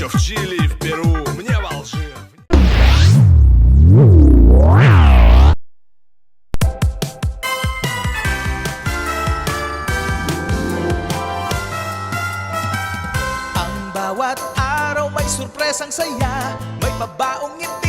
еще в Чили и в Перу, мне в Алжир. Ang bawat araw may surpresang saya, may pabaong ngiti